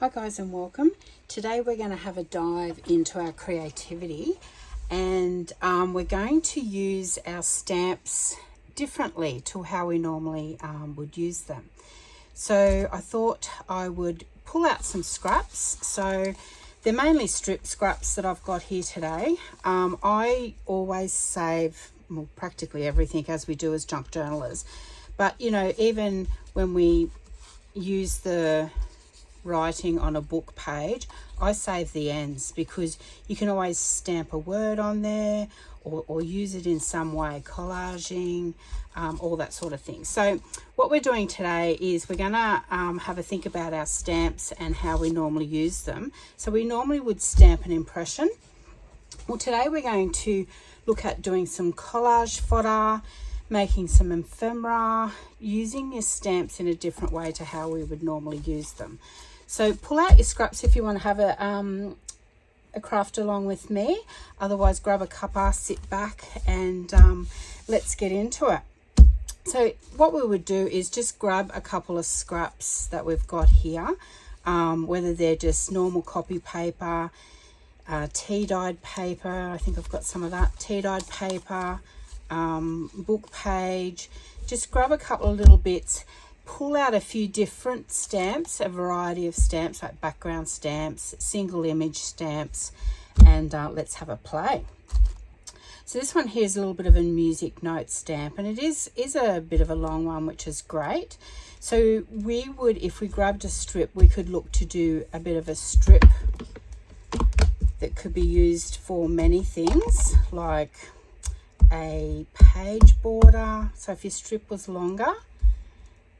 Hi guys and welcome. Today we're going to have a dive into our creativity and we're going to use our stamps differently to how we normally would use them. So I thought I would pull out some scraps. So they're mainly strip scraps that I've got here today. I always save practically everything as we do as junk journalers. But you know, even when we use the writing on a book page, I save the ends because you can always stamp a word on there or use it in some way, collaging, all that sort of thing. So what we're doing today is we're gonna have a think about our stamps and how we normally use them. So we normally would stamp an impression. Well, today we're going to look at doing some collage fodder, making some ephemera, using your stamps in a different way to how we would normally use them. So pull out your scraps if you want to have a craft along with me. Otherwise, grab a cuppa, sit back, and let's get into it. So what we would do is just grab a couple of scraps that we've got here, whether they're just normal copy paper, tea-dyed paper. I think I've got some of that, tea-dyed paper, book page. Just grab a couple of little bits. Pull out a few different stamps, a variety of stamps like background stamps, single image stamps, and let's have a play. So this one here is a little bit of a music note stamp, and it is a bit of a long one, which is great. So we would, if we grabbed a strip, we could look to do a bit of a strip that could be used for many things, like a page border. So if your strip was longer.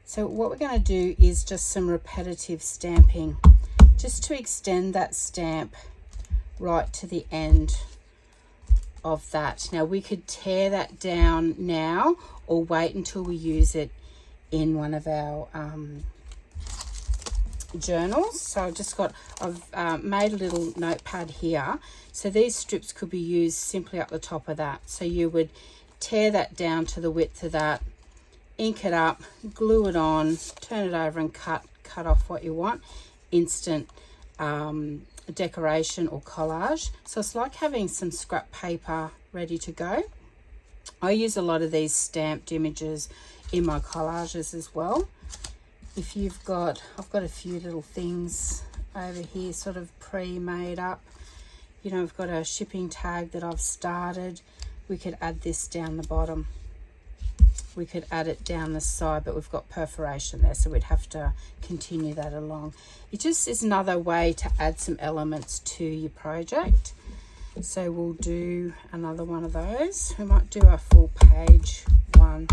So what we're going to do is just some repetitive stamping, just to extend that stamp right to the end of that. Now we could tear that down now or wait until we use it in one of our journals. So I've made a little notepad here. So these strips could be used simply up the top of that. So you would tear that down to the width of that, ink it up, glue it on, turn it over and cut off what you want. Instant decoration or collage. So it's like having some scrap paper ready to go. I use a lot of these stamped images in my collages as well. If you've got, I've got a few little things over here sort of pre-made up. You know, I've got a shipping tag that I've started. We could add this down the bottom. We could add it down the side, but we've got perforation there, so we'd have to continue that along. It just is another way to add some elements to your project. So we'll do another one of those. We might do a full page one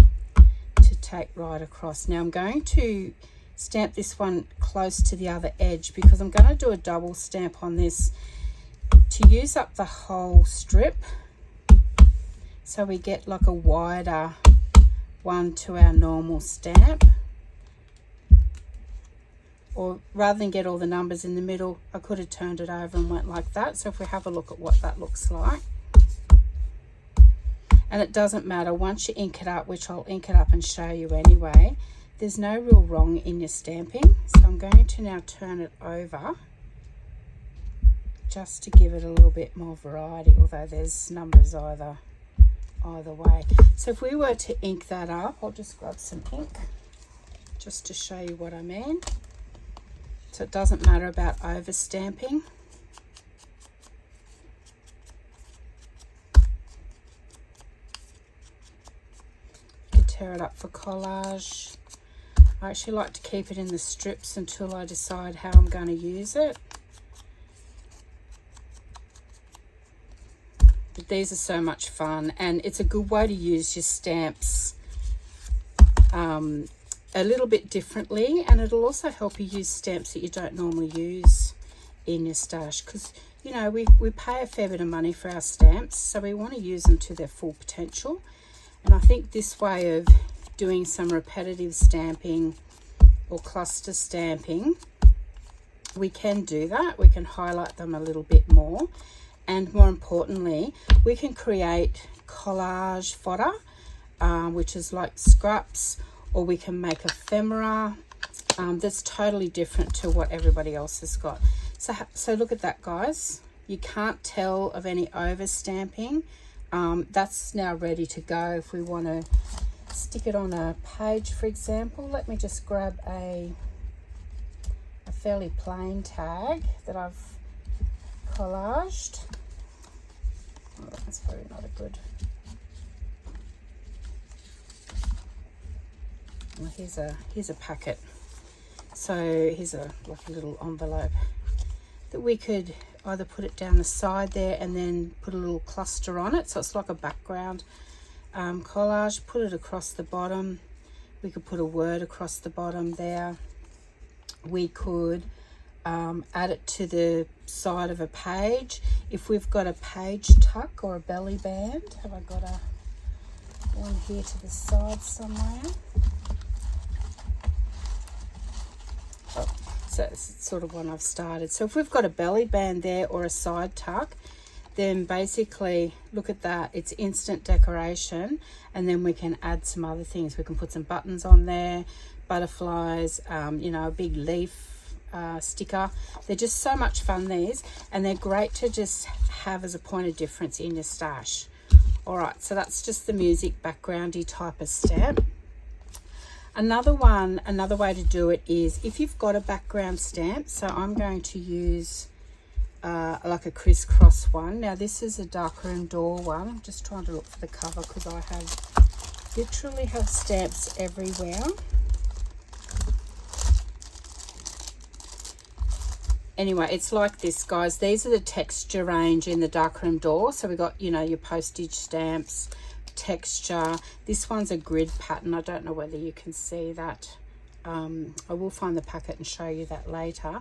to take right across. Now I'm going to stamp this one close to the other edge because I'm going to do a double stamp on this to use up the whole strip, so we get like a wider one to our normal stamp. Or rather than get all the numbers in the middle, I could have turned it over and went like that. So if we have a look at what that looks like, and it doesn't matter once you ink it up, which I'll ink it up and show you anyway, there's no real wrong in your stamping. So I'm going to now turn it over just to give it a little bit more variety, although there's numbers either way. So if we were to ink that up, I'll just grab some ink just to show you what I mean. So it doesn't matter about over stamping. You could tear it up for collage. I actually like to keep it in the strips until I decide how I'm going to use it. But these are so much fun, and it's a good way to use your stamps a little bit differently, and it'll also help you use stamps that you don't normally use in your stash, because you know we pay a fair bit of money for our stamps, so we want to use them to their full potential. And I think this way of doing some repetitive stamping or cluster stamping, we can do that. We can highlight them a little bit more. And more importantly, we can create collage fodder, which is like scraps, or we can make ephemera, that's totally different to what everybody else has got. So look at that, guys. You can't tell of any over stamping. That's now ready to go. If we want to stick it on a page, for example, let me just grab a fairly plain tag that I've collaged. Oh, that's very not a good. Well, here's a packet. So here's like a little envelope that we could either put it down the side there and then put a little cluster on it, so it's like a background collage. Put it across the bottom. We could put a word across the bottom there. We could add it to the side of a page. If we've got a page tuck or a belly band, have I got one here to the side somewhere? Oh, so it's sort of one I've started. So if we've got a belly band there or a side tuck, then basically look at that, it's instant decoration. And then we can add some other things. We can put some buttons on there, butterflies, you know, a big leaf sticker. They're just so much fun, these, and they're great to just have as a point of difference in your stash. All right, so that's just the music backgroundy type of stamp. Another way to do it is if you've got a background stamp. So I'm going to use like a crisscross one. Now this is a darkroom door one. I'm just trying to look for the cover because I literally have stamps everywhere. Anyway, it's like this, guys. These are the texture range in the darkroom door. So we got, you know, your postage stamps, texture. This one's a grid pattern. I don't know whether you can see that. I will find the packet and show you that later.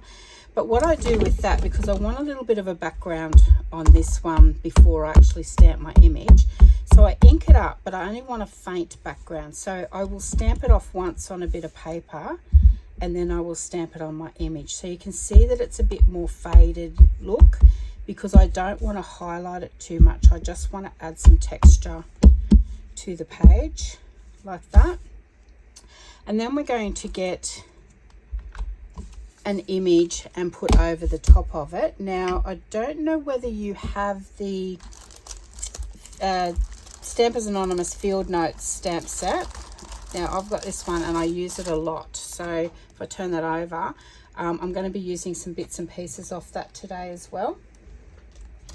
But what I do with that, because I want a little bit of a background on this one before I actually stamp my image, so I ink it up, but I only want a faint background. So I will stamp it off once on a bit of paper, and then I will stamp it on my image. So you can see that it's a bit more faded look because I don't want to highlight it too much. I just want to add some texture to the page like that. And then we're going to get an image and put over the top of it. Now, I don't know whether you have the Stampers Anonymous Field Notes stamp set. Now, I've got this one and I use it a lot. So if I turn that over, I'm going to be using some bits and pieces off that today as well.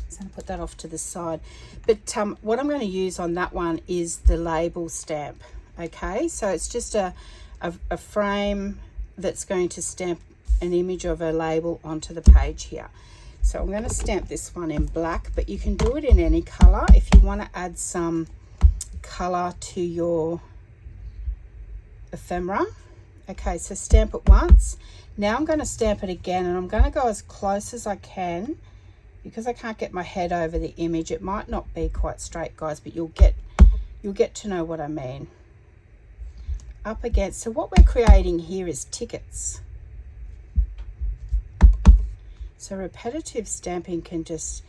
So I'm going to put that off to the side. But what I'm going to use on that one is the label stamp. Okay, so it's just a frame that's going to stamp an image of a label onto the page here. So I'm going to stamp this one in black, but you can do it in any color if you want to add some color to your ephemera. Okay, so stamp it once. Now I'm going to stamp it again, and I'm going to go as close as I can because I can't get my head over the image. It might not be quite straight, guys, but you'll get to know what I mean. Up against, so what we're creating here is tickets. So repetitive stamping can just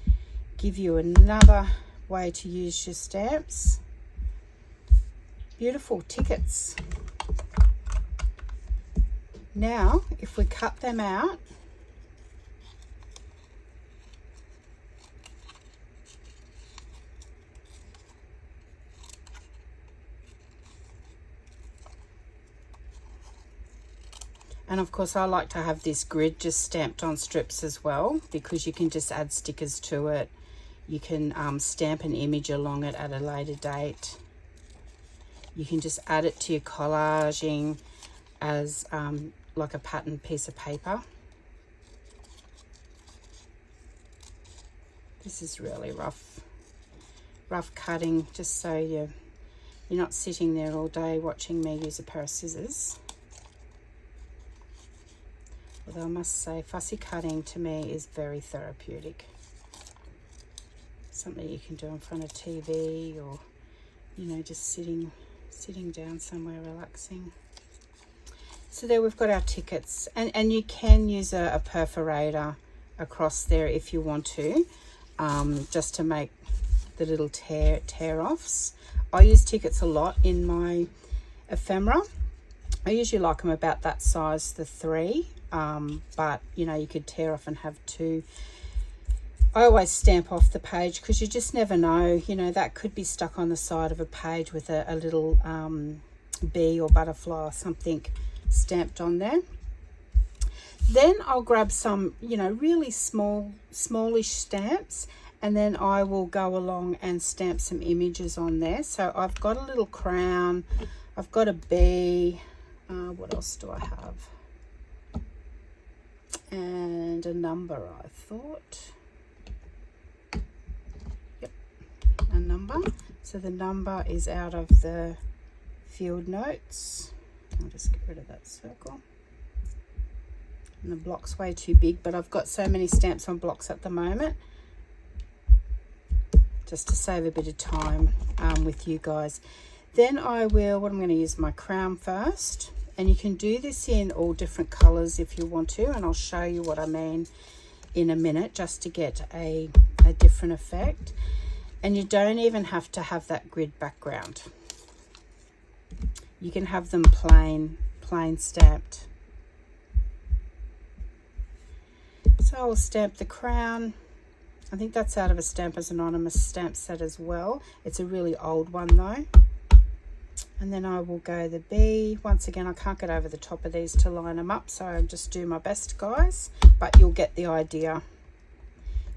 give you another way to use your stamps. Beautiful tickets. Now, if we cut them out, and of course I like to have this grid just stamped on strips as well, because you can just add stickers to it. You can stamp an image along it at a later date. You can just add it to your collaging as like a patterned piece of paper. This is really rough cutting, just so you're not sitting there all day watching me use a pair of scissors. Although I must say, fussy cutting to me is very therapeutic. Something you can do in front of TV, or, you know, just sitting down somewhere relaxing. So there we've got our tickets, and you can use a perforator across there if you want to, just to make the little tear offs. I use tickets a lot in my ephemera. I usually like them about that size, the 3, but you know, you could tear off and have 2. I always stamp off the page because you just never know, you know, that could be stuck on the side of a page with a little bee or butterfly or something stamped on there. Then I'll grab some, you know, really smallish stamps, and then I will go along and stamp some images on there. So I've got a little crown, I've got a bee, what else do I have? And a number, I thought. Yep, a number. So the number is out of the field notes. I'll just get rid of that circle. And the block's way too big, but I've got so many stamps on blocks at the moment, just to save a bit of time with you guys. Then I'm going to use my crown first, and you can do this in all different colors if you want to, and I'll show you what I mean in a minute, just to get a different effect. And you don't even have to have that grid background. You can have them plain stamped. So I'll stamp the crown. I think that's out of a Stampers Anonymous stamp set as well. It's a really old one though. And then I will go the bee. Once again, I can't get over the top of these to line them up, so I'll just do my best, guys. But you'll get the idea.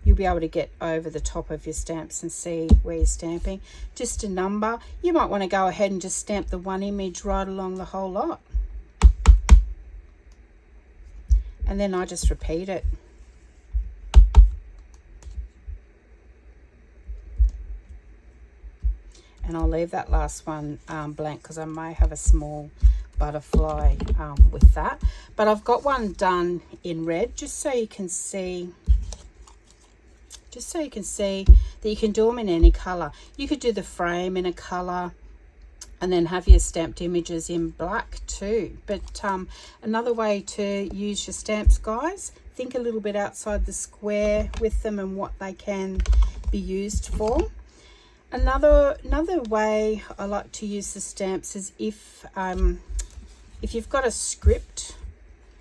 You'll be able to get over the top of your stamps and see where you're stamping. Just a number. You might want to go ahead and just stamp the one image right along the whole lot. And then I just repeat it. And I'll leave that last one blank because I may have a small butterfly with that. But I've got one done in red, just so you can see that you can do them in any color. You could do the frame in a color and then have your stamped images in black too. But another way to use your stamps, guys, think a little bit outside the square with them and what they can be used for. Another way I like to use the stamps is if you've got a script.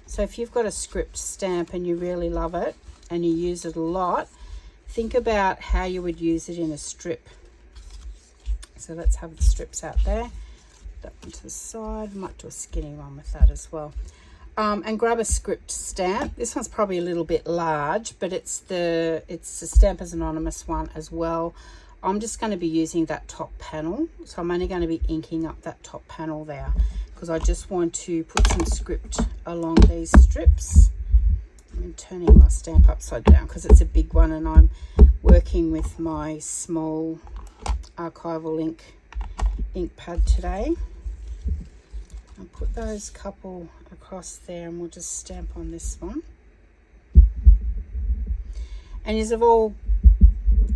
So if you've got a script stamp and you really love it and you use it a lot, think about how you would use it in a strip. So let's have the strips out there. That one to the side. Might do a skinny one with that as well. And grab a script stamp. This one's probably a little bit large, but it's the Stampers Anonymous one as well. I'm just going to be using that top panel, so I'm only going to be inking up that top panel there because I just want to put some script along these strips. I'm turning my stamp upside down because it's a big one and I'm working with my small archival ink pad today. I'll put those couple across there and we'll just stamp on this one. And as of all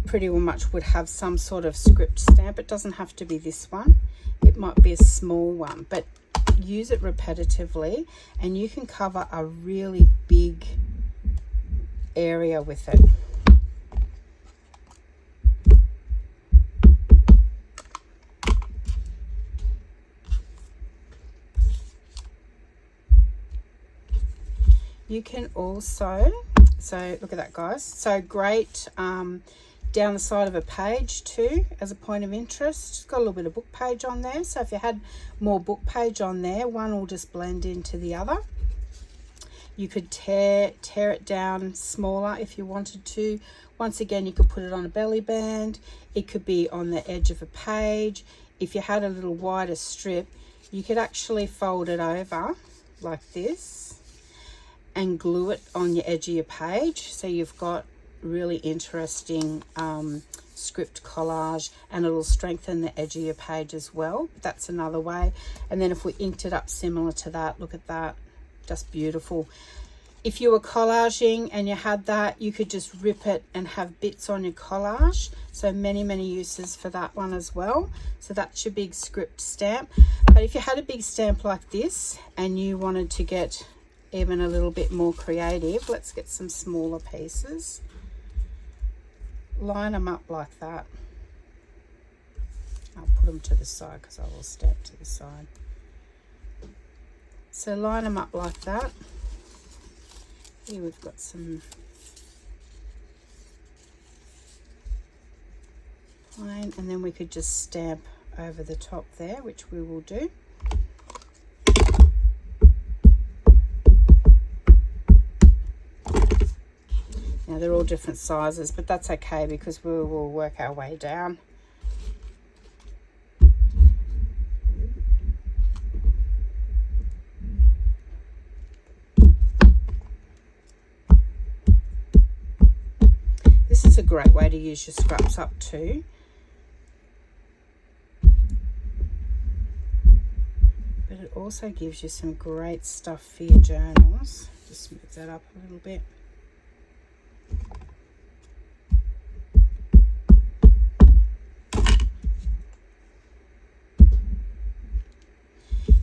pretty much would have some sort of script stamp. It doesn't have to be this one. It might be a small one, but use it repetitively and you can cover a really big area with it. You can also, so look at that, guys. So great down the side of a page too as a point of interest. It's got a little bit of book page on there, so if you had more book page on there, one will just blend into the other. You could tear it down smaller if you wanted to. Once again, you could put it on a belly band. It could be on the edge of a page. If you had a little wider strip, you could actually fold it over like this and glue it on your edge of your page, so you've got really interesting script collage, and it'll strengthen the edge of your page as well. That's another way. And then if we inked it up similar to that, look at that, just beautiful. If you were collaging and you had that, you could just rip it and have bits on your collage. So many uses for that one as well. So that's your big script stamp. But if you had a big stamp like this and you wanted to get even a little bit more creative, let's get some smaller pieces. Line them up like that. I'll put them to the side because I will stamp to the side. So line them up like that. Here we've got some plain, and then we could just stamp over the top there, which we will do. Now they're all different sizes, but that's okay because we will work our way down. This is a great way to use your scraps up too. But it also gives you some great stuff for your journals. Just move that up a little bit.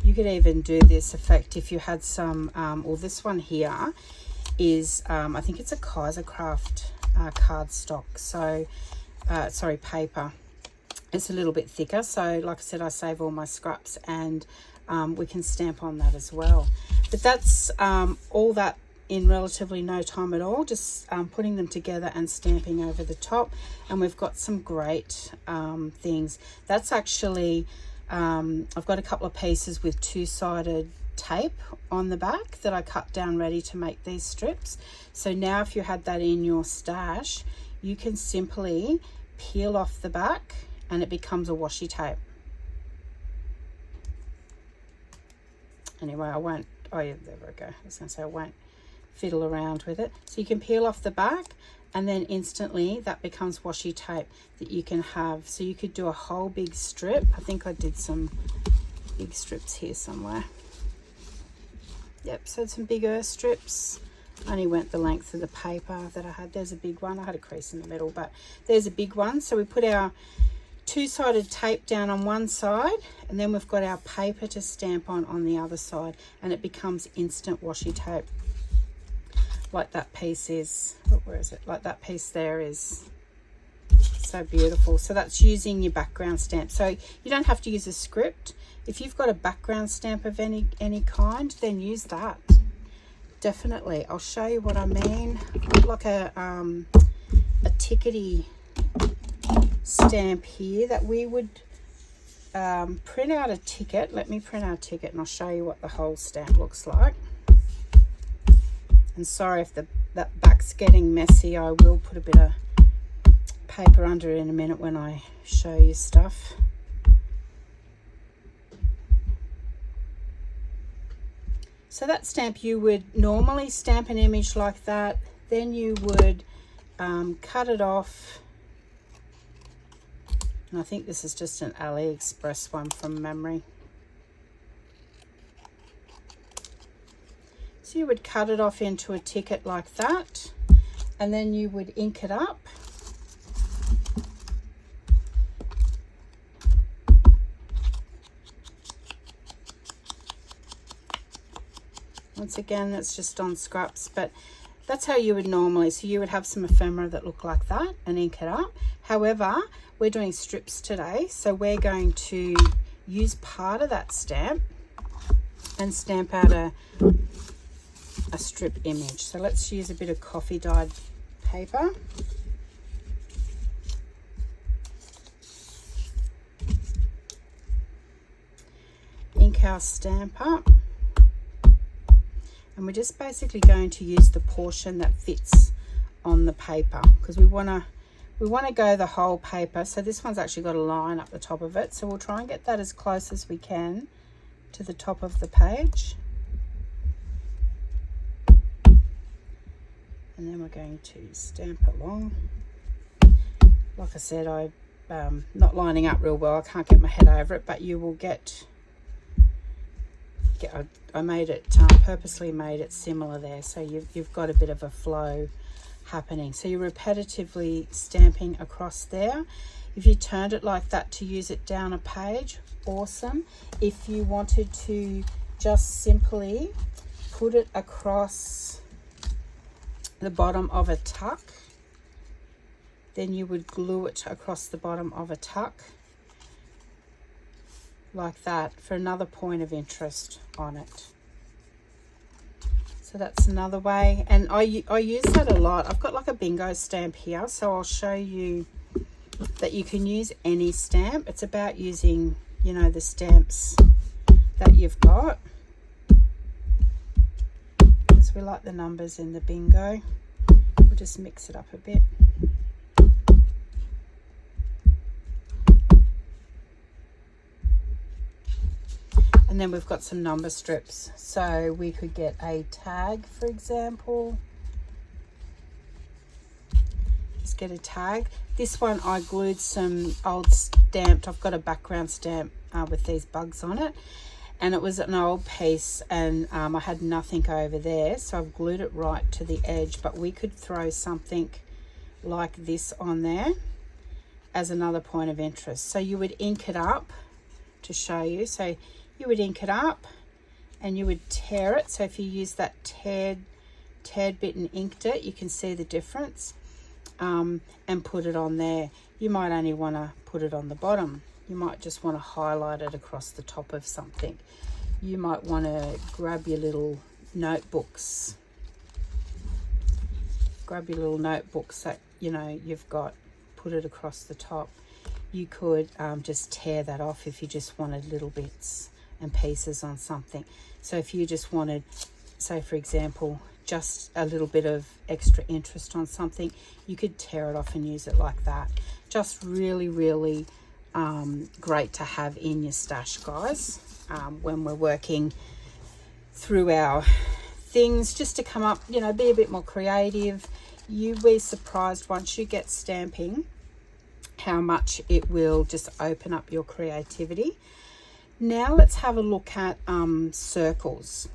You could even do this effect if you had some, or this one here is, I think it's a Kaisercraft cardstock, so, sorry, paper. It's a little bit thicker, so like I said, I save all my scraps, and we can stamp on that as well. But that's all that in relatively no time at all, just putting them together and stamping over the top, and we've got some great things. That's actually, I've got a couple of pieces with two-sided tape on the back that I cut down ready to make these strips. So now if you had that in your stash, you can simply peel off the back and it becomes a washi tape. Anyway, I won't, oh yeah, there we go. I was going to say I won't fiddle around with it. So you can peel off the back and then instantly that becomes washi tape that you can have. So you could do a whole big strip. I think I did some big strips here somewhere. Yep, so some bigger strips. Only went the length of the paper that I had. There's a big one. I had a crease in the middle, but there's a big one. So we put our two-sided tape down on one side, and then we've got our paper to stamp on the other side, and it becomes instant washi tape. Like that piece is, where is it? Like that piece there is so beautiful. So that's using your background stamp. So you don't have to use a script. If you've got a background stamp of any kind, then use that. Definitely. I'll show you what I mean. Like a tickety stamp here that we would print out a ticket. Let me print out a ticket and I'll show you what the whole stamp looks like. And sorry if that back's getting messy. I will put a bit of paper under it in a minute when I show you stuff. So that stamp, you would normally stamp an image like that, then you would cut it off. And I think this is just an AliExpress one from memory. So you would cut it off into a ticket like that, and then you would ink it up. Once again, that's just on scraps, but that's how you would normally. So you would have some ephemera that look like that and ink it up. However, we're doing strips today, so we're going to use part of that stamp and stamp out a strip image. So let's use a bit of coffee dyed paper. Ink our stamp up. And we're just basically going to use the portion that fits on the paper, because we want to go the whole paper. So this one's actually got a line up the top of it, so we'll try and get that as close as we can to the top of the page. And then we're going to stamp along. Like I said, I'm not lining up real well. I can't get my head over it, but you will get I made it, purposely made it similar there, so you've got a bit of a flow happening. So you're repetitively stamping across there. If you turned it like that to use it down a page, awesome. If you wanted to just simply put it across the bottom of a tuck, then you would glue it across the bottom of a tuck like that for another point of interest on it. So that's another way, and I use that a lot. I've got like a bingo stamp here, so I'll show you that you can use any stamp. It's about using, you know, the stamps that you've got, because we like the numbers in the bingo. We'll just mix it up a bit. And then we've got some number strips. So we could get a tag, for example. Just get a tag. This one I glued some old stamped, I've got a background stamp with these bugs on it. And it was an old piece, and I had nothing over there. So I've glued it right to the edge. But we could throw something like this on there as another point of interest. So you would ink it up to show you. So you would ink it up and you would tear it. So if you use that teared bit and inked it, you can see the difference, and put it on there. You might only want to put it on the bottom. You might just want to highlight it across the top of something. You might want to grab your little notebooks. Grab your little notebooks that, you know, you've got, put it across the top. You could just tear that off if you just wanted little bits and pieces on something. So if you just wanted, say for example, just a little bit of extra interest on something, you could tear it off and use it like that. Just really, really great to have in your stash, guys, when we're working through our things, just to come up, you know, be a bit more creative. You'll be surprised once you get stamping how much it will just open up your creativity. Now let's have a look at circles.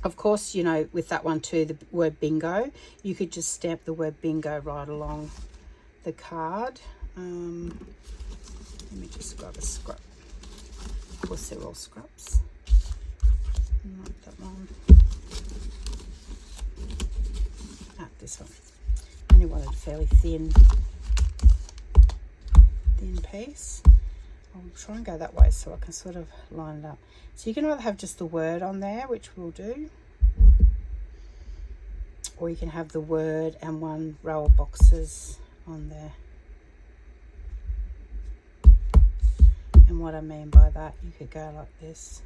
Of course, you know, with that one too, the word bingo, you could just stamp the word bingo right along the card. Let me just grab a scrap. Of course, they're all scraps. Not that one. This one. I only wanted a fairly thin piece. I'll try and go that way so I can sort of line it up. So you can either have just the word on there, which we'll do, or you can have the word and one row of boxes on there. And what I mean by that, you could go like this.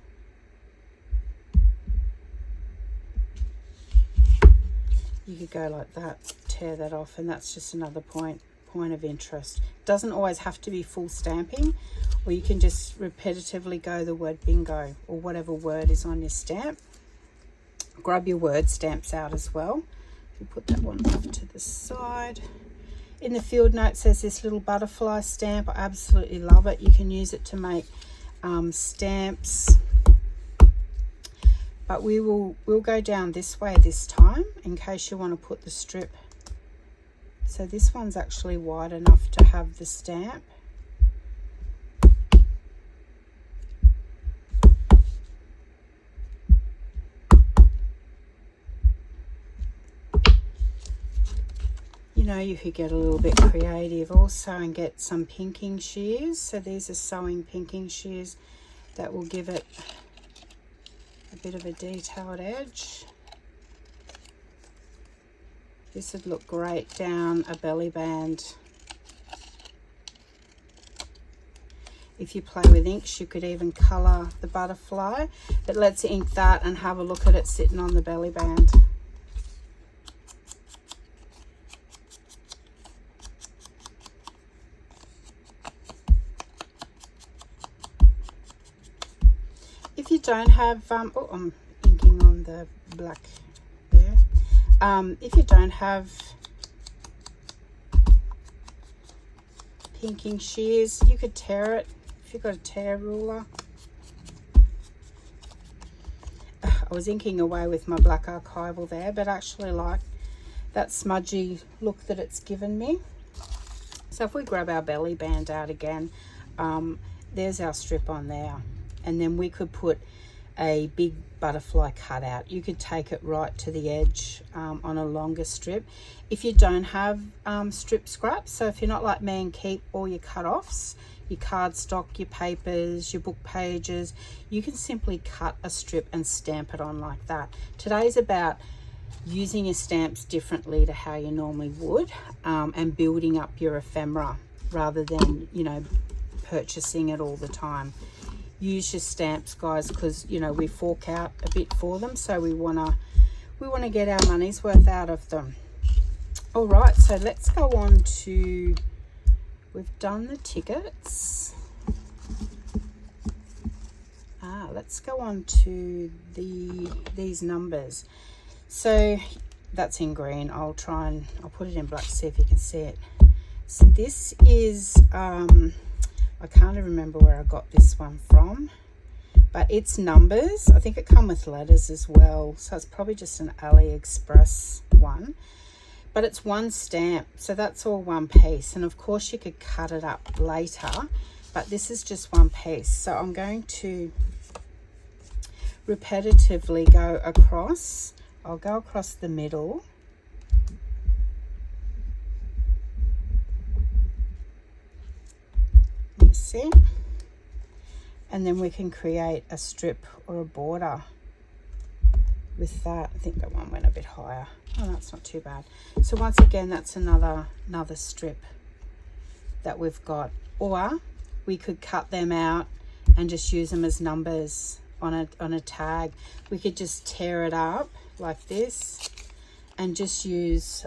You could go like that, tear that off, and that's just another point of interest. Doesn't always have to be full stamping, or you can just repetitively go the word bingo or whatever word is on your stamp. Grab your word stamps out as well. You put that one off to the side. In the field notes there's this little butterfly stamp. I absolutely love it. You can use it to make stamps. But we'll go down this way this time in case you want to put the strip. So this one's actually wide enough to have the stamp. You know, you could get a little bit creative also and get some pinking shears. So these are sewing pinking shears that will give it a bit of a detailed edge. This would look great down a belly band. If you play with inks, you could even colour the butterfly, but let's ink that and have a look at it sitting on the belly band. If you don't have, oh, I'm inking on the black there. If you don't have pinking shears, you could tear it if you've got a tear ruler. I was inking away with my black archival there, but actually like that smudgy look that it's given me. So if we grab our belly band out again, there's our strip on there. And then we could put a big butterfly cutout. You could take it right to the edge on a longer strip. If you don't have strip scraps, so if you're not like me and keep all your cut-offs, your cardstock, your papers, your book pages, you can simply cut a strip and stamp it on like that. Today's about using your stamps differently to how you normally would, and building up your ephemera rather than, you know, purchasing it all the time. Use your stamps, guys, because, you know, we fork out a bit for them, so we want to get our money's worth out of them. All right, so let's go on to, we've done the tickets. Let's go on to these numbers. So that's in green. I'll put it in black to see if you can see it. So this is I can't remember where I got this one from, but it's numbers. I think it come with letters as well, so it's probably just an AliExpress one, but it's one stamp, so that's all one piece. And of course you could cut it up later, but this is just one piece. So I'm going to repetitively go across. I'll go across the middle. See? And then we can create a strip or a border with that. I think that one went a bit higher. Oh, that's not too bad. So once again, that's another strip that we've got. Or we could cut them out and just use them as numbers on a tag. We could just tear it up like this and just use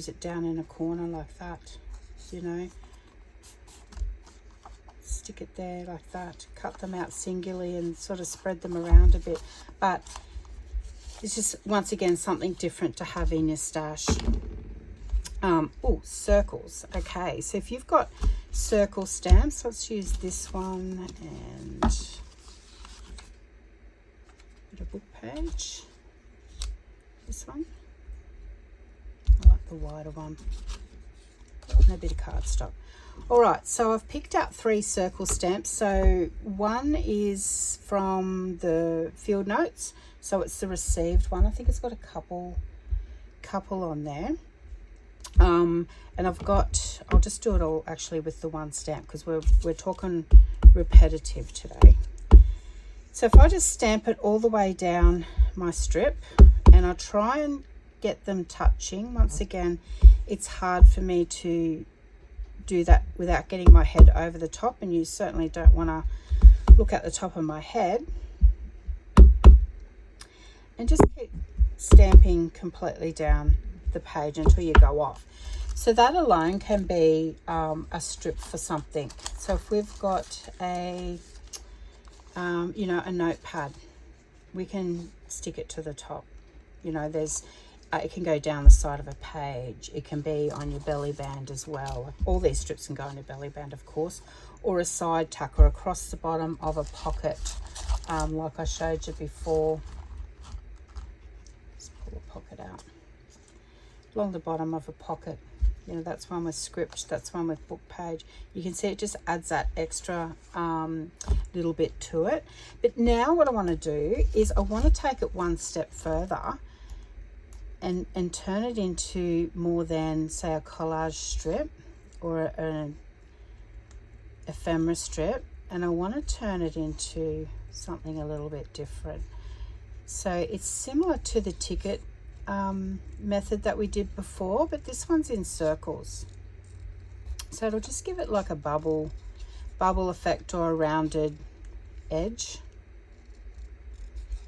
it down in a corner like that, you know, stick it there like that, cut them out singularly and sort of spread them around a bit. But it's just, once again, something different to have in your stash. Oh, circles. Okay, so if you've got circle stamps, let's use this one and put a book page. This one. I like the wider one. And a bit of cardstock. All right, so I've picked out 3 circle stamps. So one is from the field notes, so it's the received one. I think it's got a couple on there. And I'll just do it all actually with the one stamp, because we're talking repetitive today. So if I just stamp it all the way down my strip, and I try and get them touching. Once again, it's hard for me to do that without getting my head over the top, and you certainly don't want to look at the top of my head. And just keep stamping completely down the page until you go off. So that alone can be a strip for something. So if we've got a you know, a notepad, we can stick it to the top. You know, there's it can go down the side of a page. It can be on your belly band as well. All these strips can go on your belly band, of course, or a side tuck, or across the bottom of a pocket, like I showed you before. Let's pull a pocket out. Along the bottom of a pocket. You know, that's one with script, that's one with book page. You can see it just adds that extra little bit to it. But now what I want to do is I want to take it one step further and turn it into more than, say, a collage strip or an ephemera strip. And I want to turn it into something a little bit different. So it's similar to the ticket method that we did before, but this one's in circles, so it'll just give it like a bubble effect or a rounded edge,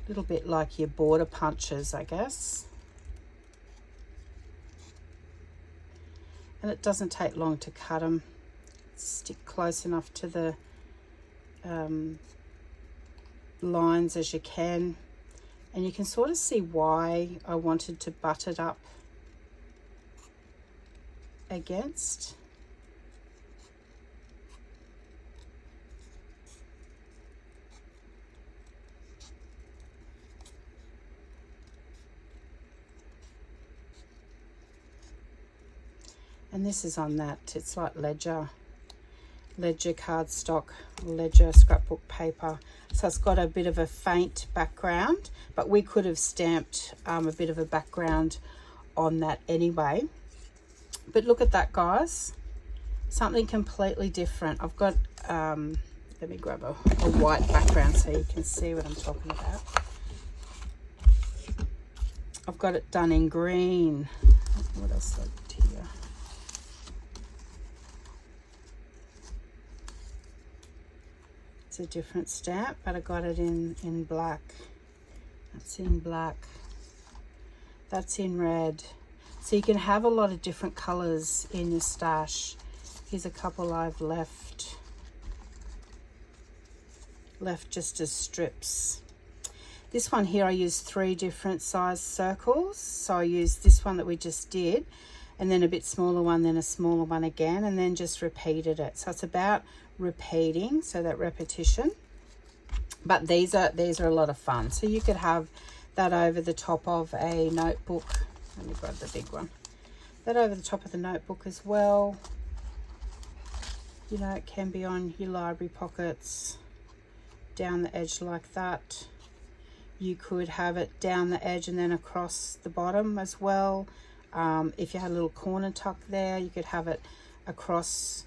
a little bit like your border punches, I guess. And it doesn't take long to cut them. Stick close enough to the lines as you can. And you can sort of see why I wanted to butt it up against. And this is on that, it's like ledger ledger cardstock, ledger scrapbook paper. So it's got a bit of a faint background, but we could have stamped a bit of a background on that anyway. But look at that, guys, something completely different. I've got let me grab a white background so you can see what I'm talking about. I've got it done in green. What else left here? It's a different stamp, but I got it in black. That's in black. That's in red. So you can have a lot of different colors in your stash. Here's a couple I've left just as strips. This one here, I used 3 different size circles. So I used this one that we just did, and then a bit smaller one, then a smaller one again, and then just repeated it. So it's about repeating, so that repetition. But these are a lot of fun. So you could have that over the top of a notebook. Let me grab the big one. That over the top of the notebook as well. You know, it can be on your library pockets, down the edge like that. You could have it down the edge and then across the bottom as well. If you had a little corner tuck there, you could have it across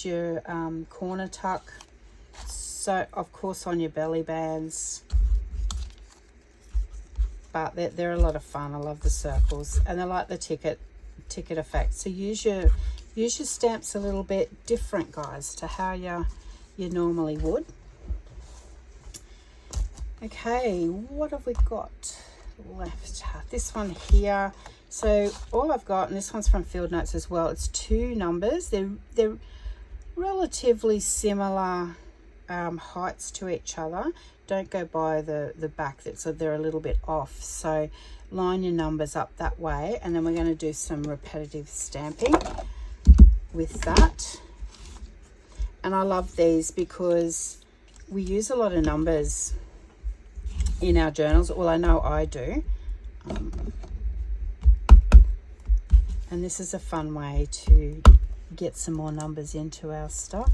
your corner tuck. So of course on your belly bands. But they're a lot of fun. I love the circles, and they're like the ticket effect. So use your stamps a little bit different, guys, to how you normally would. Okay, what have we got left? This one here. So all I've got, and this one's from Field Notes as well, it's 2 numbers. They're relatively similar heights to each other. Don't go by the back, so they're a little bit off. So line your numbers up that way, and then we're going to do some repetitive stamping with that. And I love these because we use a lot of numbers in our journals. Well, I know I do. And this is a fun way to get some more numbers into our stuff.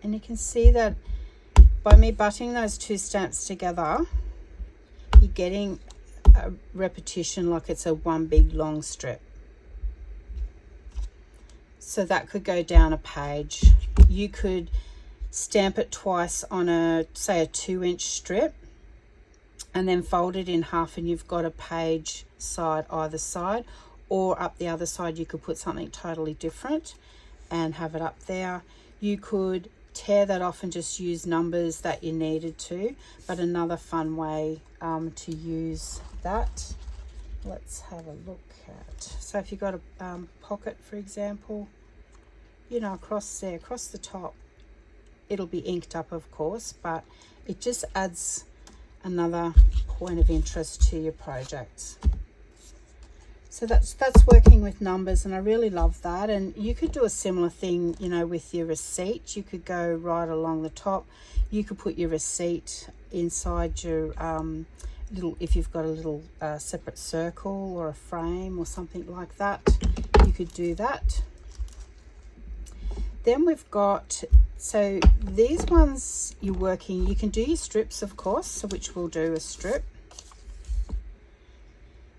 And you can see that by me butting those 2 stamps together, you're getting a repetition like it's a one big long strip. So that could go down a page. You could stamp it twice on say a 2-inch strip, and then fold it in half, and you've got a page side either side, or up the other side you could put something totally different and have it up there. You could tear that off and just use numbers that you needed to, but another fun way to use that. Let's have a look at, so if you've got a pocket, for example, you know, across there, across the top, it'll be inked up, of course, but it just adds another point of interest to your project. So that's working with numbers, and I really love that. And you could do a similar thing, you know, with your receipt. You could go right along the top. You could put your receipt inside your little, if you've got a little separate circle or a frame or something like that, you could do that. Then we've got, so these ones you're working, you can do your strips, of course, so which we'll do a strip.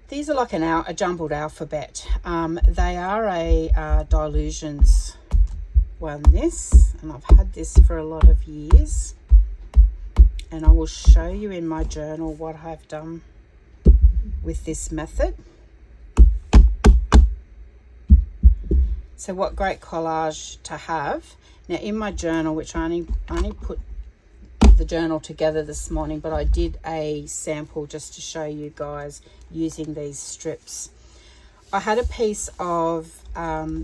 These are like a jumbled alphabet. They are a Dilutions one, this, and I've had this for a lot of years. And I will show you in my journal what I've done with this method. So what great collage to have. Now in my journal, which I only put the journal together this morning, but I did a sample just to show you guys using these strips. I had a piece of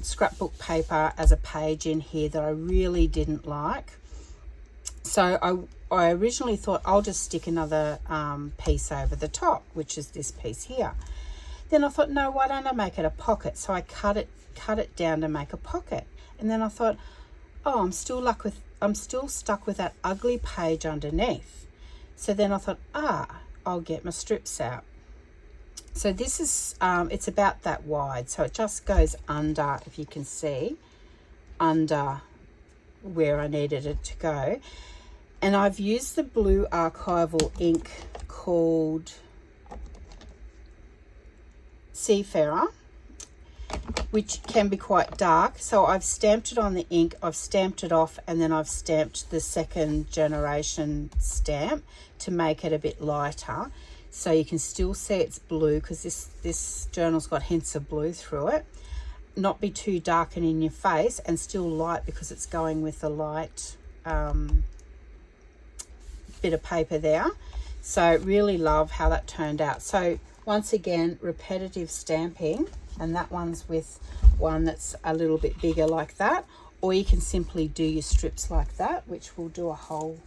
scrapbook paper as a page in here that I really didn't like. So I originally thought I'll just stick another piece over the top, which is this piece here. Then I thought, no, why don't I make it a pocket? So I cut it down to make a pocket. And then I thought, oh, I'm still stuck with that ugly page underneath. So then I thought, I'll get my strips out. So this is, it's about that wide. So it just goes under, if you can see, under where I needed it to go. And I've used the blue archival ink called Ephemera, which can be quite dark. So I've stamped it on the ink, I've stamped it off, and then I've stamped the second generation stamp to make it a bit lighter. So you can still see it's blue, because this journal's got hints of blue through it. Not be too dark and in your face, and still light because it's going with the light bit of paper there. So really love how that turned out. So once again, repetitive stamping, and that one's with one that's a little bit bigger like that, or you can simply do your strips like that, which will do a whole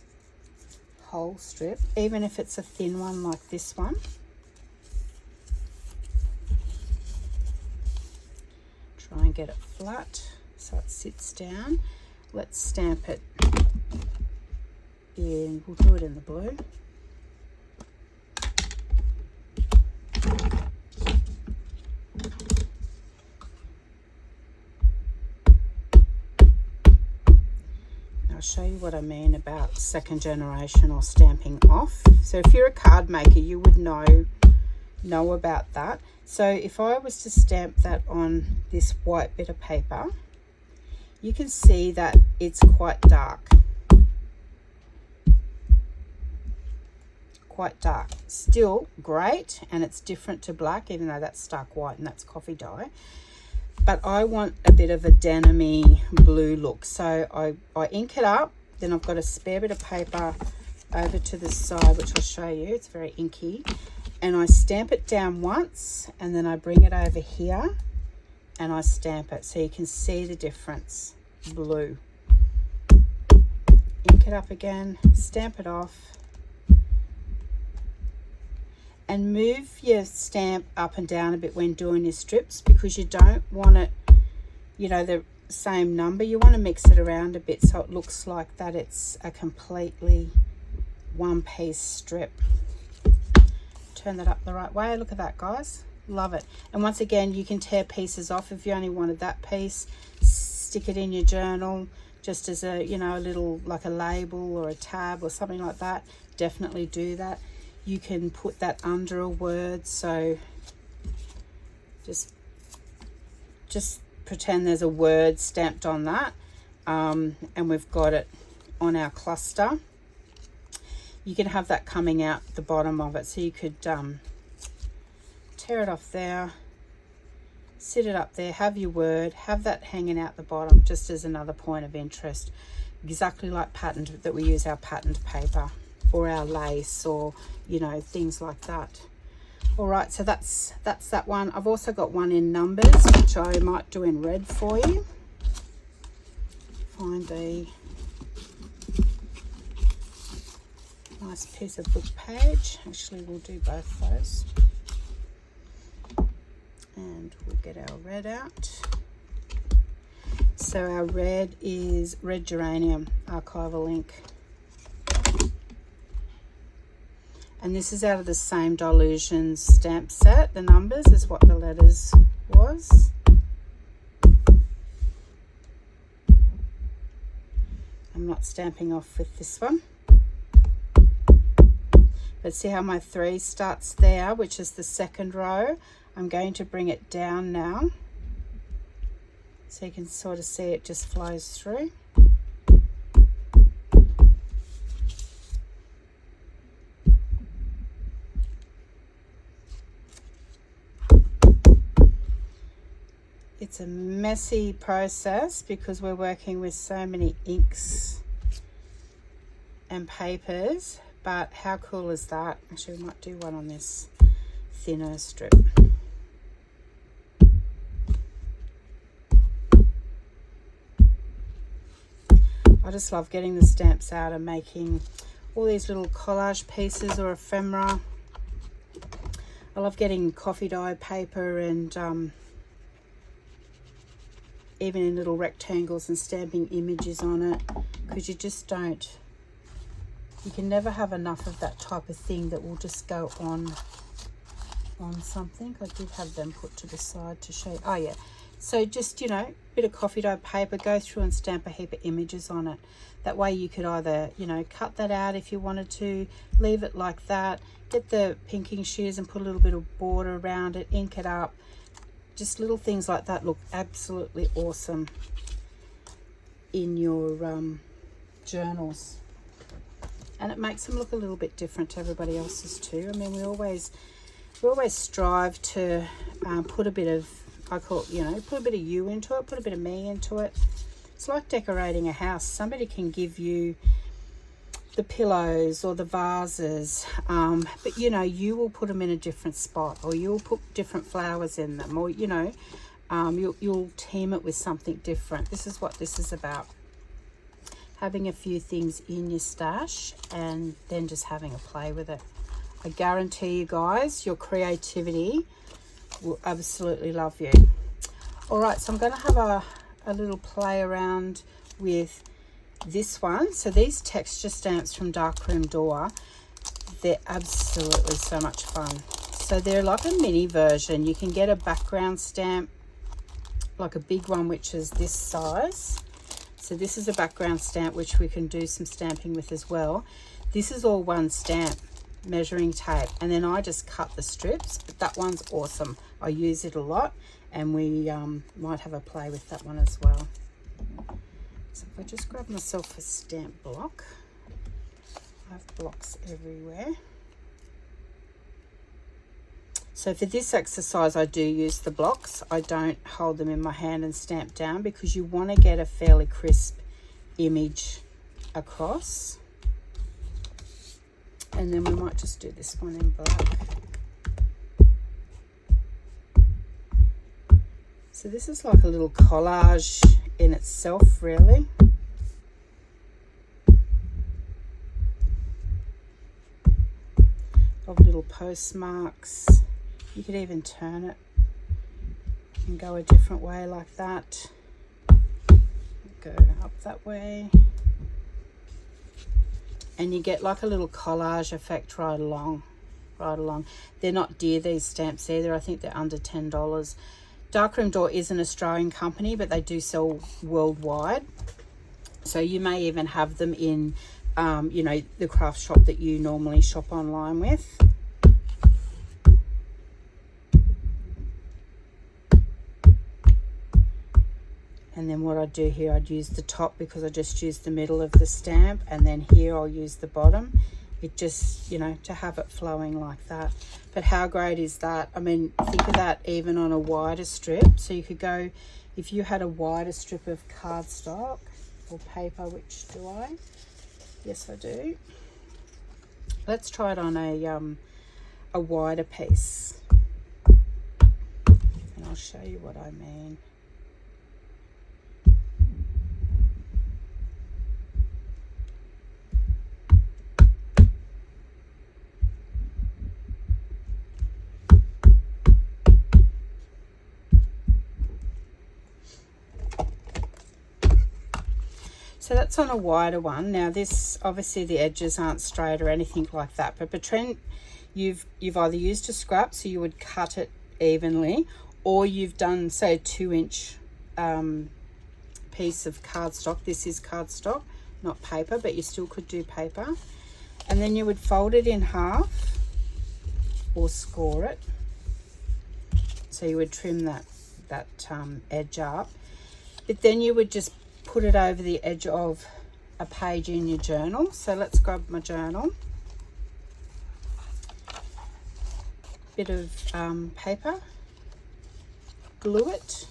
strip, even if it's a thin one like this one. Try and get it flat so it sits down. Let's stamp it in, we'll do it in the blue. I'll show you what I mean about second generation or stamping off. So if you're a card maker, you would know about that. So if I was to stamp that on this white bit of paper, you can see that it's quite dark. Quite dark. Still great, and it's different to black, even though that's stark white and that's coffee dye. But I want a bit of a denim-y blue look. So I ink it up, then I've got a spare bit of paper over to the side, which I'll show you. It's very inky. And I stamp it down once, and then I bring it over here and I stamp it. So you can see the difference. Blue. Ink it up again, stamp it off. And move your stamp up and down a bit when doing your strips, because you don't want it, you know, the same number. You want to mix it around a bit so it looks like that it's a completely one-piece strip. Turn that up the right way. Look at that, guys. Love it. And once again, you can tear pieces off if you only wanted that piece. Stick it in your journal just as a, you know, a little, like a label or a tab or something like that. Definitely do that. You can put that under a word, so just pretend there's a word stamped on that, and we've got it on our cluster. You can have that coming out the bottom of it, so you could tear it off there, sit it up there, have your word, have that hanging out the bottom just as another point of interest, exactly like patterned, that we use our patterned paper or our lace, or, you know, things like that. All right, so that's that one. I've also got one in numbers, which I might do in red for you. Find a nice piece of book page. Actually, we'll do both those. And we'll get our red out. So our red is Red Geranium Archival Ink. And this is out of the same Dilutions stamp set. The numbers is what the letters was. I'm not stamping off with this one. But see how my 3 starts there, which is the second row. I'm going to bring it down now, so you can sort of see it just flows through. It's a messy process because we're working with so many inks and papers, but how cool is that? Actually, we might do one on this thinner strip. I just love getting the stamps out and making all these little collage pieces or ephemera. I love getting coffee dye paper and even in little rectangles and stamping images on it, because you can never have enough of that type of thing that will just go on on something. I did have them put to the side to show you. Oh yeah, so just, you know, bit of coffee dye paper, go through and stamp a heap of images on it. That way you could either, you know, cut that out if you wanted to, leave it like that, get the pinking shears and put a little bit of border around it, ink it up. Just little things like that look absolutely awesome in your journals, and it makes them look a little bit different to everybody else's too. I mean, we always strive to put a bit of, I call it, you know, put a bit of you into it, put a bit of me into it. It's like decorating a house. Somebody can give you the pillows or the vases, but you know, you will put them in a different spot, or you'll put different flowers in them, or, you know, you'll team it with something different. This is what this is about. Having a few things in your stash and then just having a play with it. I guarantee you guys, your creativity will absolutely love you. All right, so I'm going to have a little play around with this one. So these texture stamps from Darkroom Door, they're absolutely so much fun. So they're like a mini version. You can get a background stamp, like a big one, which is this size. So this is a background stamp which we can do some stamping with as well. This is all one stamp, measuring tape, and then I just cut the strips, but that one's awesome. I use it a lot, and we might have a play with that one as well. So if I just grab myself a stamp block, I have blocks everywhere. So for this exercise, I do use the blocks. I don't hold them in my hand and stamp down, because you want to get a fairly crisp image across. And then we might just do this one in black. So this is like a little collage in itself, really. Of little postmarks. You could even turn it and go a different way like that. Go up that way. And you get like a little collage effect right along. They're not dear, these stamps either. I think they're under $10. Darkroom Door is an Australian company, but they do sell worldwide. So you may even have them in, you know, the craft shop that you normally shop online with. And then what I do here, I'd use the top because I just used the middle of the stamp, and then here I'll use the bottom. It just, you know, to have it flowing like that. But how great is that? I mean, think of that even on a wider strip. So you could go, if you had a wider strip of cardstock or paper, which do I? Yes, I do. Let's try it on a wider piece. And I'll show you what I mean. So that's on a wider one. Now this, obviously the edges aren't straight or anything like that, but pretend you've either used a scrap, so you would cut it evenly, or you've done, say, a 2-inch piece of cardstock. This is cardstock, not paper, but you still could do paper. And then you would fold it in half or score it. So you would trim that edge up, but then you would just put it over the edge of a page in your journal. So let's grab my journal. Bit of paper, glue it,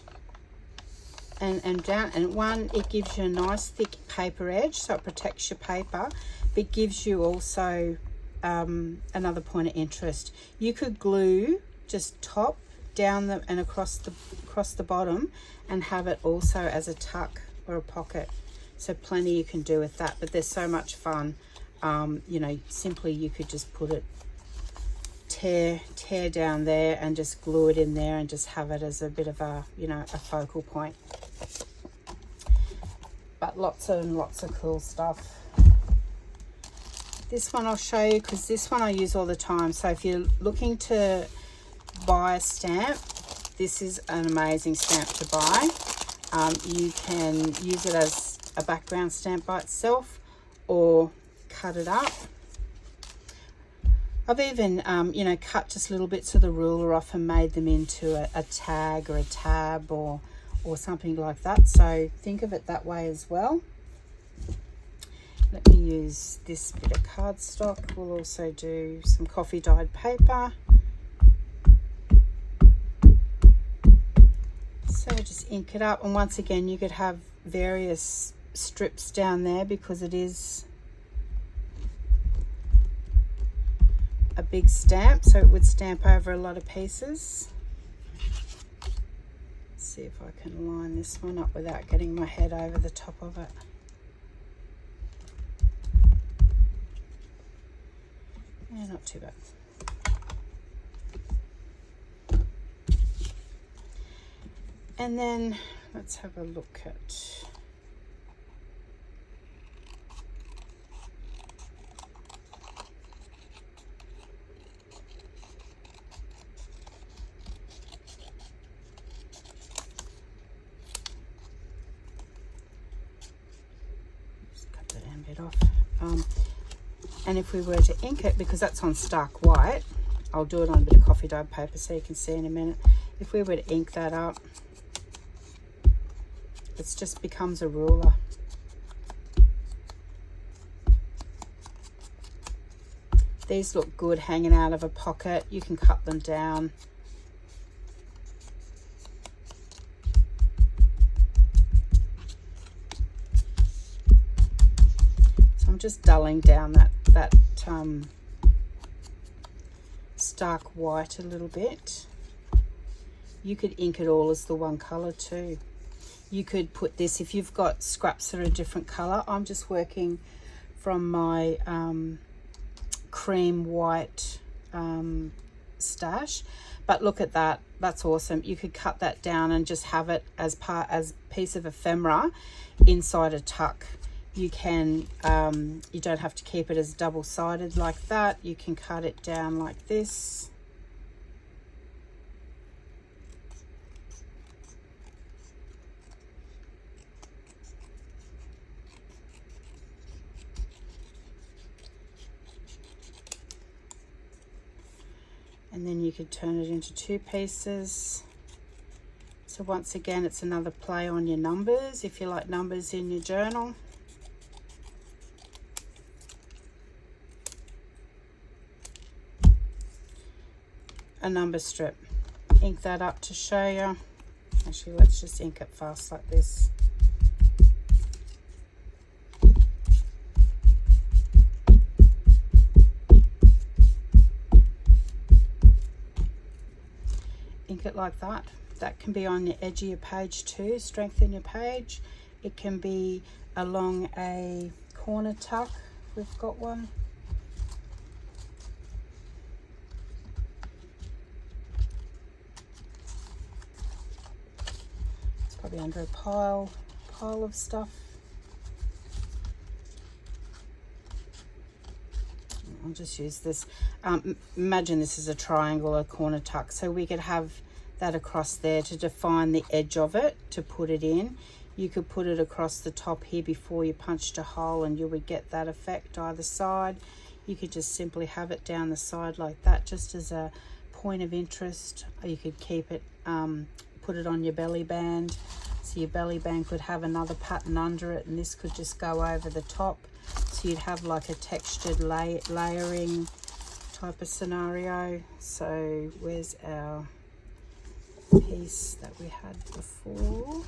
and down. And one, it gives you a nice thick paper edge, so it protects your paper, but gives you also another point of interest. You could glue just top, down and across the bottom, and have it also as a tuck or a pocket. So plenty you can do with that, but they're so much fun. You know, simply you could just put it, tear down there and just glue it in there and just have it as a bit of a, you know, a focal point. But lots and lots of cool stuff. This one I'll show you, because this one I use all the time. So if you're looking to buy a stamp, this is an amazing stamp to buy. You can use it as a background stamp by itself or cut it up. I've even, you know, cut just little bits of the ruler off and made them into a tag or a tab or something like that. So think of it that way as well. Let me use this bit of cardstock. We'll also do some coffee dyed paper. So just ink it up, and once again you could have various strips down there because it is a big stamp, so it would stamp over a lot of pieces. Let's see if I can line this one up without getting my head over the top of it. Yeah, not too bad. And then let's have a look at just cut that end bit off. And if we were to ink it, because that's on stark white, I'll do it on a bit of coffee dyed paper so you can see in a minute. If we were to ink that up, it just becomes a ruler. These look good hanging out of a pocket. You can cut them down. So I'm just dulling down that stark white a little bit. You could ink it all as the one color too. You could put this, if you've got scraps that are a different color. I'm just working from my cream white stash, but look at that, that's awesome. You could cut that down and just have it as piece of ephemera inside a tuck. You can you don't have to keep it as double-sided like that. You can cut it down like this. And then you could turn it into two pieces. So once again, it's another play on your numbers, if you like numbers in your journal. A number strip. Ink that up to show you. Actually, let's just ink it fast like this. Ink it like that. That can be on the edge of your page too, strengthen your page. It can be along a corner tuck. We've got one. It's probably under a pile of stuff. I'll just use this. Imagine this is a triangle, a corner tuck, so we could have that across there to define the edge of it, to put it in. You could put it across the top here before you punched a hole and you would get that effect either side. You could just simply have it down the side like that, just as a point of interest. You could keep it, put it on your belly band, so your belly band could have another pattern under it, and this could just go over the top. So you'd have like a textured layering type of scenario. So where's our piece that we had before?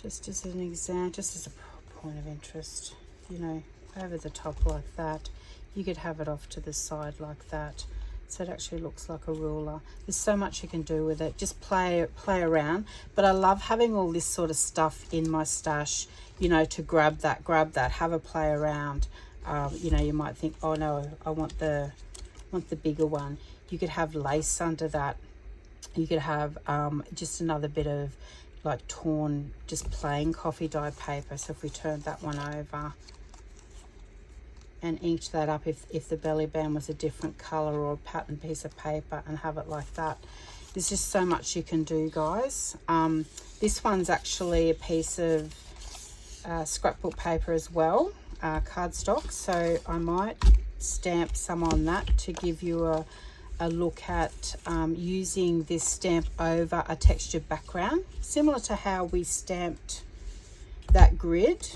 Just as an example, just as a point of interest, you know, over the top like that. You could have it off to the side like that, so it actually looks like a ruler. There's so much you can do with it. Just play around. But I love having all this sort of stuff in my stash, you know, to grab that, have a play around. You know, you might think, oh no, I want the bigger one. You could have lace under that. You could have just another bit of like torn, just plain coffee dyed paper. So if we turn that one over and inked that up, if the belly band was a different color or a pattern piece of paper, and have it like that. There's just so much you can do, guys. This one's actually a piece of scrapbook paper as well, cardstock, so I might stamp some on that to give you a look at using this stamp over a textured background, similar to how we stamped that grid.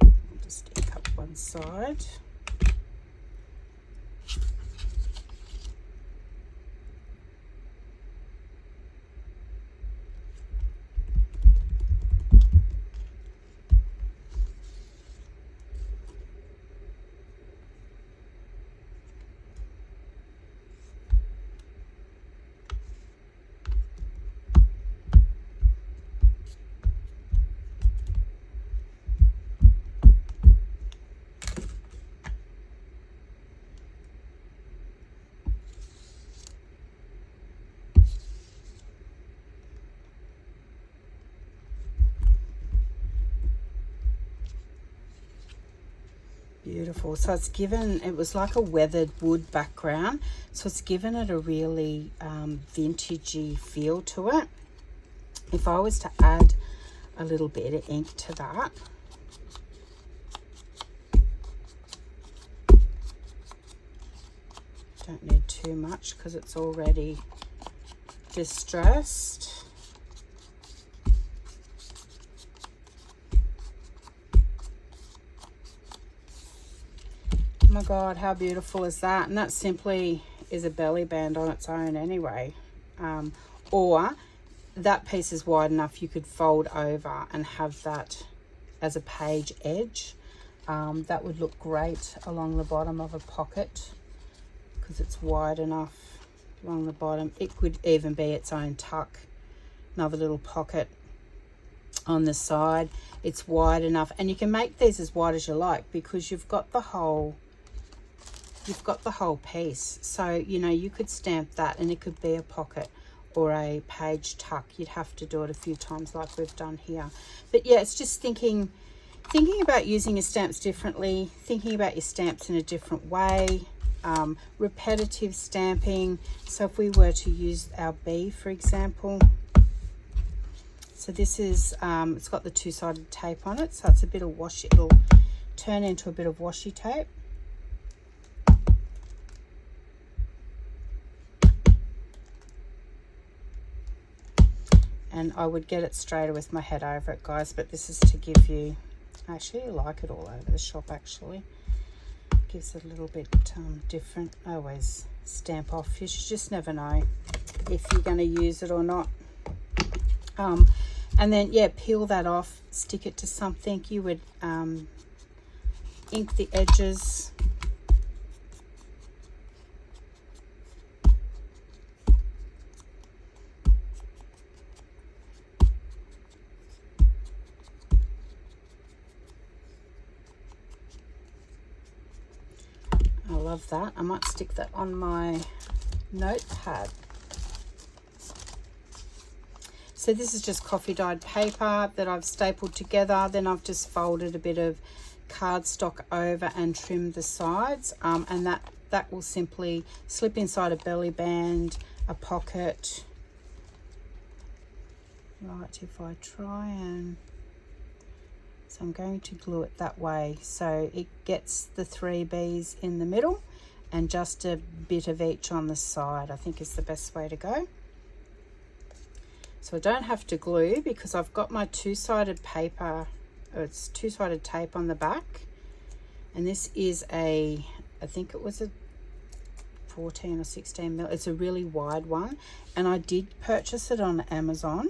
I'll just ink up one side. Beautiful. So it's given, it was like a weathered wood background, so it's given it a really vintagey feel to it. If I was to add a little bit of ink to that, don't need too much because it's already distressed. Oh my God, how beautiful is that? And that simply is a belly band on its own anyway. Or that piece is wide enough you could fold over and have that as a page edge. That would look great along the bottom of a pocket because it's wide enough along the bottom. It could even be its own tuck, another little pocket on the side. It's wide enough, and you can make these as wide as you like because you've got the whole piece. So, you know, you could stamp that and it could be a pocket or a page tuck. You'd have to do it a few times like we've done here. But yeah, it's just thinking about using your stamps differently, thinking about your stamps in a different way, repetitive stamping. So if we were to use our B, for example, so this is, it's got the two-sided tape on it, so it's a bit of washi, it'll turn into a bit of washi tape. And I would get it straighter with my head over it, guys, but this is to give you, I actually like it all over the shop actually. Gives it a little bit different. I always stamp off. You just never know if you're going to use it or not. And then, yeah, peel that off, stick it to something. You would ink the edges. I love that. I might stick that on my notepad. So this is just coffee dyed paper that I've stapled together. Then I've just folded a bit of cardstock over and trimmed the sides. And that will simply slip inside a belly band, a pocket. Right, if I try and... So I'm going to glue it that way so it gets the 3 B's in the middle and just a bit of each on the side, I think is the best way to go. So I don't have to glue because I've got my two-sided paper, it's two-sided tape on the back, and this is a, I think it was a 14 or 16 mil, it's a really wide one, and I did purchase it on Amazon.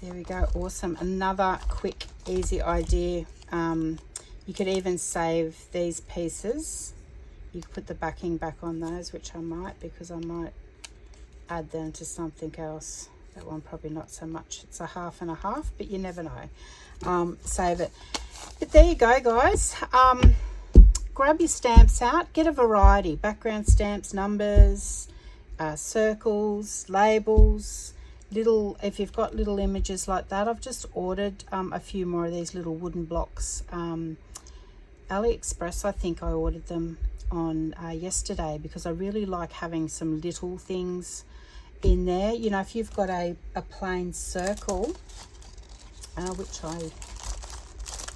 There we go, awesome. Another quick, easy idea. You could even save these pieces You can put the backing back on those, which I might, because I might add them to something else. That one probably not so much. It's a half and a half, but you never know. Save it. But there you go, guys. Grab your stamps out. Get a variety. Background stamps, numbers, circles, labels, little, if you've got little images like that. I've just ordered a few more of these little wooden blocks. AliExpress, I think I ordered them on yesterday, because I really like having some little things in there. You know, if you've got a plain circle, which I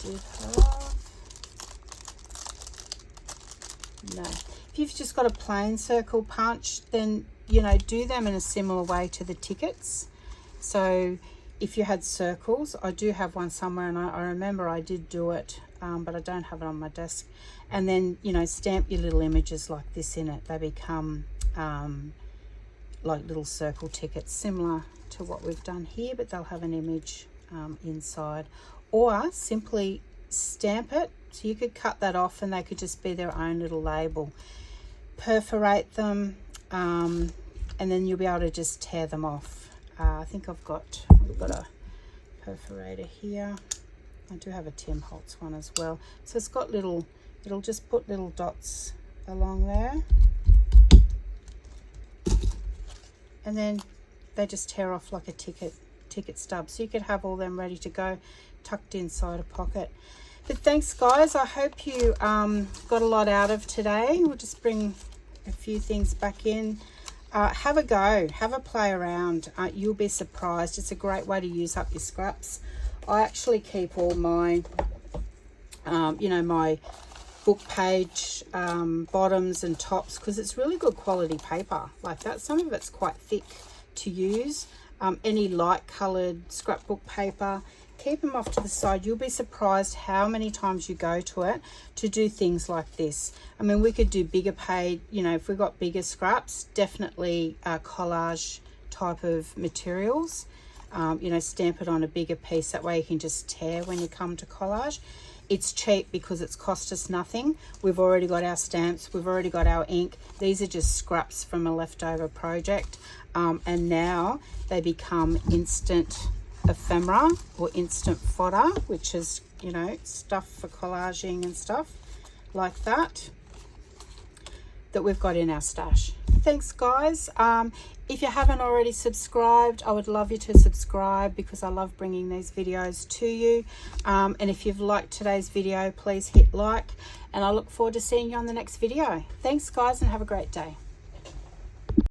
did have, no, if you've just got a plain circle punch, then, you know, do them in a similar way to the tickets. So if you had circles, I do have one somewhere, and I remember I did do it, but I don't have it on my desk. And then, you know, stamp your little images like this in it. They become like little circle tickets, similar to what we've done here, but they'll have an image inside. Or simply stamp it. So you could cut that off and they could just be their own little label. Perforate them, and then you'll be able to just tear them off. I think we've got a perforator here. I do have a Tim Holtz one as well. So it's got little, it'll just put little dots along there. And then they just tear off like a ticket stub. So you could have all them ready to go, tucked inside a pocket. But thanks, guys. I hope you got a lot out of today. We'll just bring a few things back in. Have a go. Have a play around. You'll be surprised. It's a great way to use up your scraps. I actually keep all my, you know, my book page bottoms and tops, because it's really good quality paper like that. Some of it's quite thick to use. Any light coloured scrapbook paper, keep them off to the side. You'll be surprised how many times you go to it to do things like this. I mean, we could do bigger page, you know, if we've got bigger scraps, definitely collage type of materials. You know, stamp it on a bigger piece. That way you can just tear when you come to collage. It's cheap because it's cost us nothing. We've already got our stamps. We've already got our ink. These are just scraps from a leftover project. And now they become instant ephemera or instant fodder, which is, you know, stuff for collaging and stuff like that we've got in our stash. Thanks, guys. If you haven't already subscribed, I would love you to subscribe, because I love bringing these videos to you. And if you've liked today's video, please hit like, and I look forward to seeing you on the next video. Thanks, guys, and have a great day.